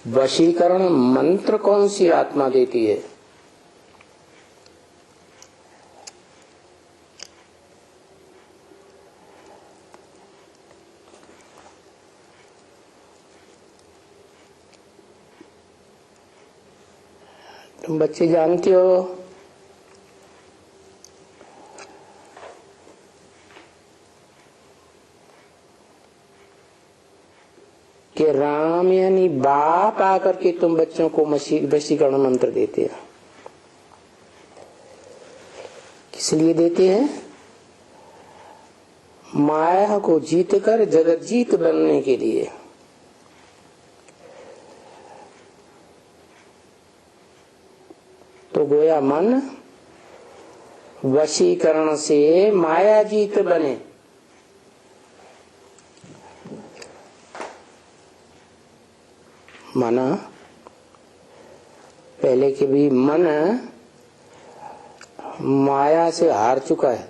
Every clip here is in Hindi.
वशीकरण मंत्र कौन सी आत्मा देती है? तुम बच्चे जानते हो कि राम यानी बाप आकर के तुम बच्चों को वशीकरण मंत्र देते हैं। किस लिए देते हैं? माया को जीत कर जगत जीत बनने के लिए। तो गोया मन वशीकरण से माया जीत बने। माना पहले के भी मन माया से हार चुका है।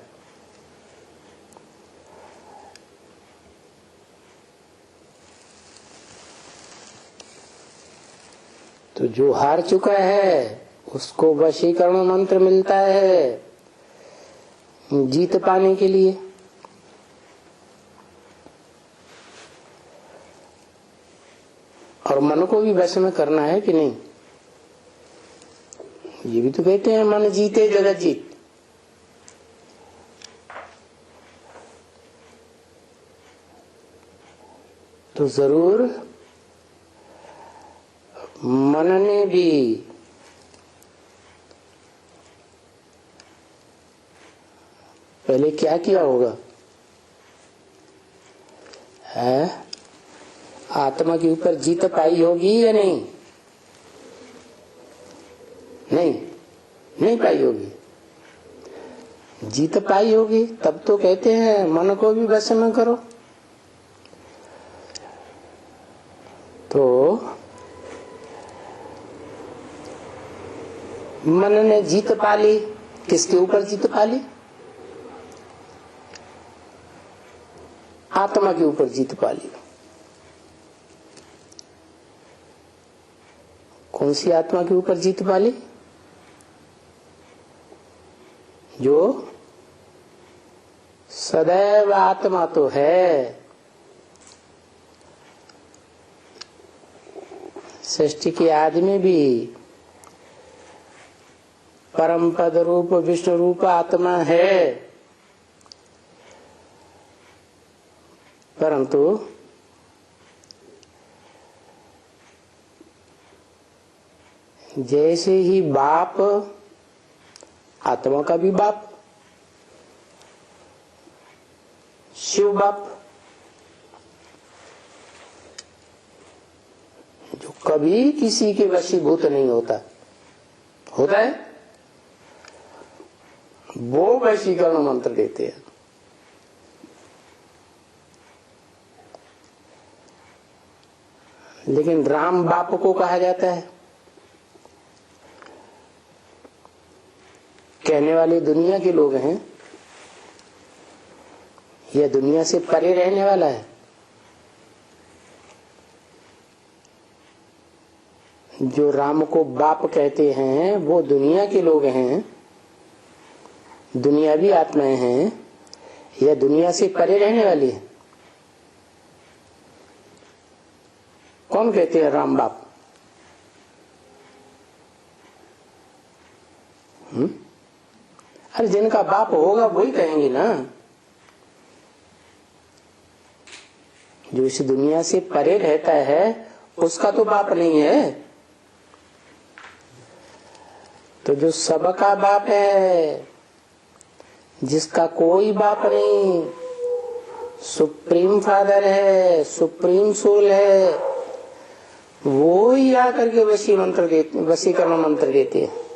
तो जो हार चुका है उसको वशीकरण मंत्र मिलता है जीत पाने के लिए। और मन को भी वश में करना है कि नहीं? ये भी तो कहते हैं मन जीते जगत जीत। तो जरूर मन ने भी पहले क्या किया होगा? है आत्मा के ऊपर जीत पाई होगी या नहीं? नहीं पाई होगी। जीत पाई होगी तब तो कहते हैं मन को भी वश में करो। तो मन ने जीत पा ली। किसके ऊपर जीत पा ली? आत्मा के ऊपर जीत पा ली। कौन सी आत्मा के ऊपर जीत पा ली? जो सदैव आत्मा तो है, सृष्टि के आदि में भी परम पद रूप विष्णु रूप आत्मा है, परंतु जैसे ही बाप आत्मा का भी बाप शिव बाप जो कभी किसी के वशीभूत नहीं होता है, वो वशीकरण मंत्र देते हैं। लेकिन राम बाप को कहा जाता है। कहने वाले दुनिया के लोग हैं, यह दुनिया से परे रहने वाला है। जो राम को बाप कहते हैं वो दुनिया के लोग हैं, दुनियावी आत्माएं हैं, यह दुनिया से परे रहने वाली है। कौन कहते हैं राम बाप? अरे जिनका बाप होगा वही कहेंगे ना। जो इस दुनिया से परे रहता है उसका तो बाप नहीं है। तो जो सबका बाप है, जिसका कोई बाप नहीं, सुप्रीम फादर है, सुप्रीम सोल है, वो ही आकर के वशीकरण मंत्र देते हैं।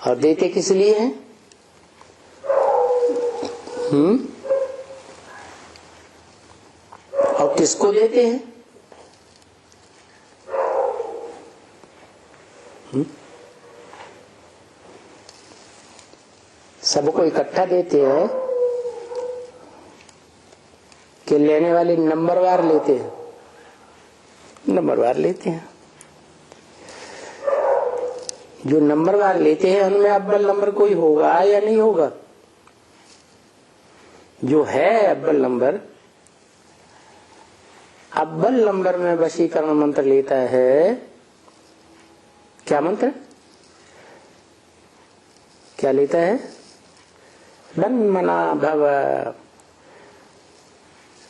और देते किस लिए हैं? और किसको देते हैं? सबको इकट्ठा देते हैं कि लेने वाले नंबरवार लेते हैं? नंबरवार लेते हैं। जो नंबरवार लेते हैं उनमें अव्वल नंबर कोई होगा या नहीं होगा? जो है अव्वल नंबर, अव्वल नंबर में वशीकरण मंत्र लेता है। क्या मंत्र क्या लेता है? मना भव,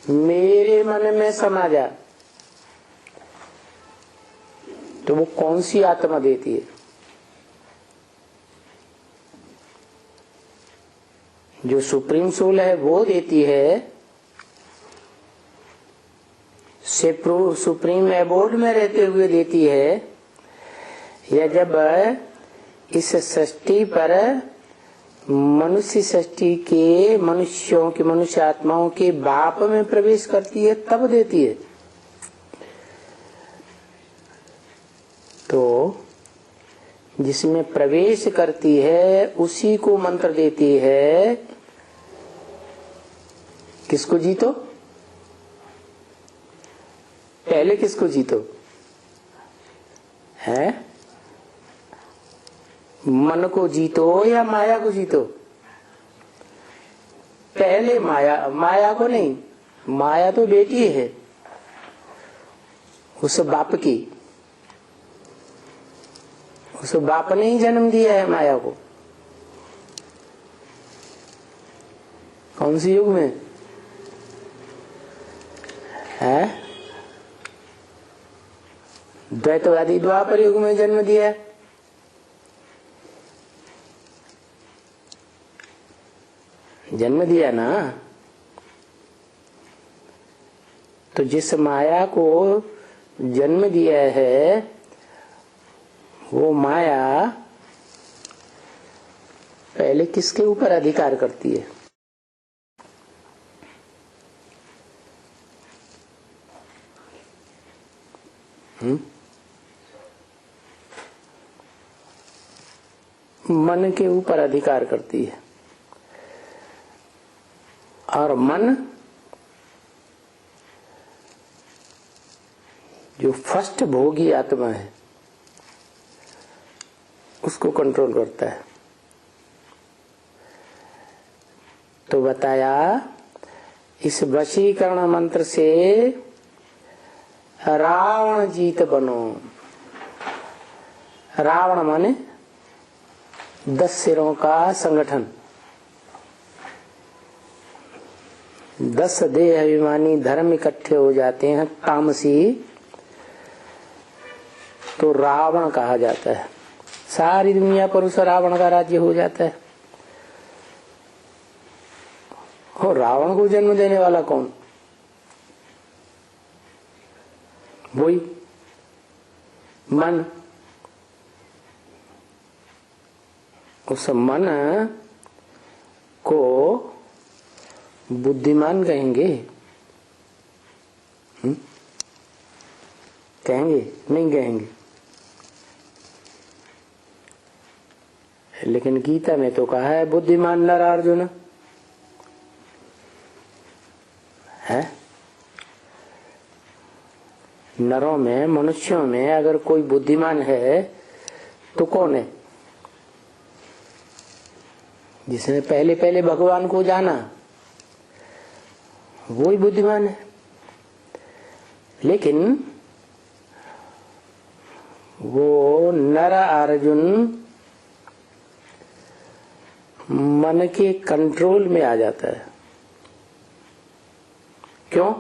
मेरे मन में समा जा। तो वो कौन सी आत्मा देती है? जो सुप्रीम सोल है वो देती है। सुप्रीम एबोर्ड में रहते हुए देती है, या जब इस सृष्टि पर मनुष्य सृष्टि के मनुष्यों के मनुष्य आत्माओं के बाप में प्रवेश करती है तब देती है। तो जिसमें प्रवेश करती है उसी को मंत्र देती है। किसको जीतो? पहले किसको जीतो है? मन को जीतो या माया को जीतो? पहले माया को नहीं। माया तो बेटी है उस बाप की, उस बाप ने ही जन्म दिया है माया को। कौन सी युग में है? द्वैतवादी द्वापर युग में जन्म दिया है। जन्म दिया ना। तो जिस माया को जन्म दिया है वो माया पहले किसके ऊपर अधिकार करती है? मन के ऊपर अधिकार करती है। और मन जो फर्स्ट भोगी आत्मा है उसको कंट्रोल करता है। तो बताया इस वशीकरण मंत्र से रावण जीत बनो। रावण माने 10 सिरों का संगठन। 10 देह अभिमानी धर्म इकट्ठे हो जाते हैं तामसी, तो रावण कहा जाता है। सारी दुनिया पर उस रावण का राज्य हो जाता है। और रावण को जन्म देने वाला कौन? वही मन। उस मन को बुद्धिमान कहेंगे? कहेंगे? नहीं कहेंगे। लेकिन गीता में तो कहा है बुद्धिमान नर अर्जुन है। नरों में मनुष्यों में अगर कोई बुद्धिमान है तो कौन है? जिसने पहले पहले भगवान को जाना वो ही बुद्धिमान है। लेकिन वो नर अर्जुन मन के कंट्रोल में आ जाता है। क्यों?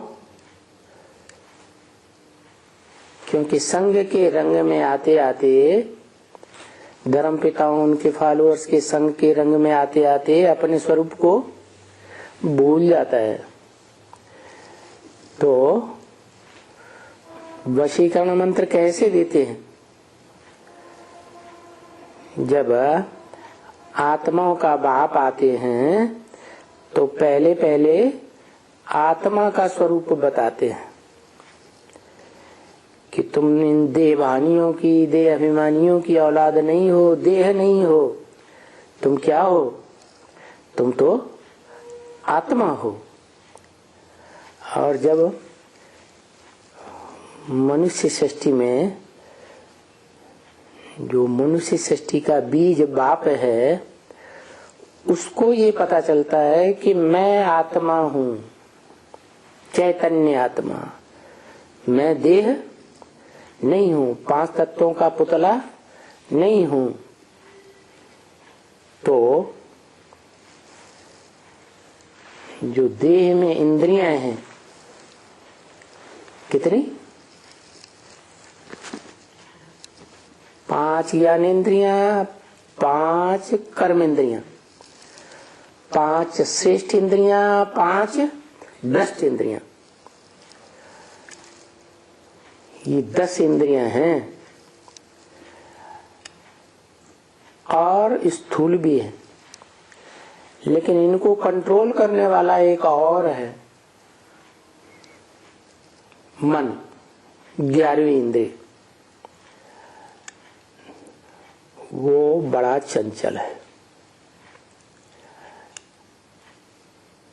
क्योंकि संघ के रंग में आते आते, धर्म पिताओं उनके फॉलोअर्स के संघ के रंग में आते आते अपने स्वरूप को भूल जाता है। तो वशीकरण मंत्र कैसे देते हैं? जब आत्माओं का बाप आते हैं तो पहले पहले आत्मा का स्वरूप बताते हैं कि तुम इन देवानियों की, देह अभिमानियों की औलाद नहीं हो, देह नहीं हो। तुम क्या हो? तुम तो आत्मा हो। और जब मनुष्य सृष्टि में जो मनुष्य सृष्टि का बीज बाप है, उसको ये पता चलता है कि मैं आत्मा हूं, चैतन्य आत्मा, मैं देह नहीं हूं, 5 तत्वों का पुतला नहीं हूं। तो जो देह में इंद्रियां हैं, कितनी? 5 ज्ञानेंद्रियां, 5 कर्म इंद्रियां, 5 श्रेष्ठ इंद्रियां, 5 भ्रष्ट इंद्रियां, ये 10 इंद्रियां हैं और स्थूल भी है, लेकिन इनको कंट्रोल करने वाला एक और है, मन, 11वीं इंद्रिय। वो बड़ा चंचल है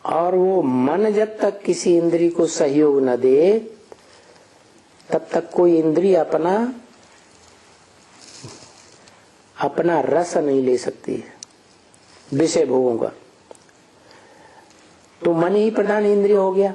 और वो मन जब तक किसी इंद्रिय को सहयोग न दे तब तक कोई इंद्रिय अपना रस नहीं ले सकती है विषय भोगों का। तो मन ही प्रधान इंद्रिय हो गया।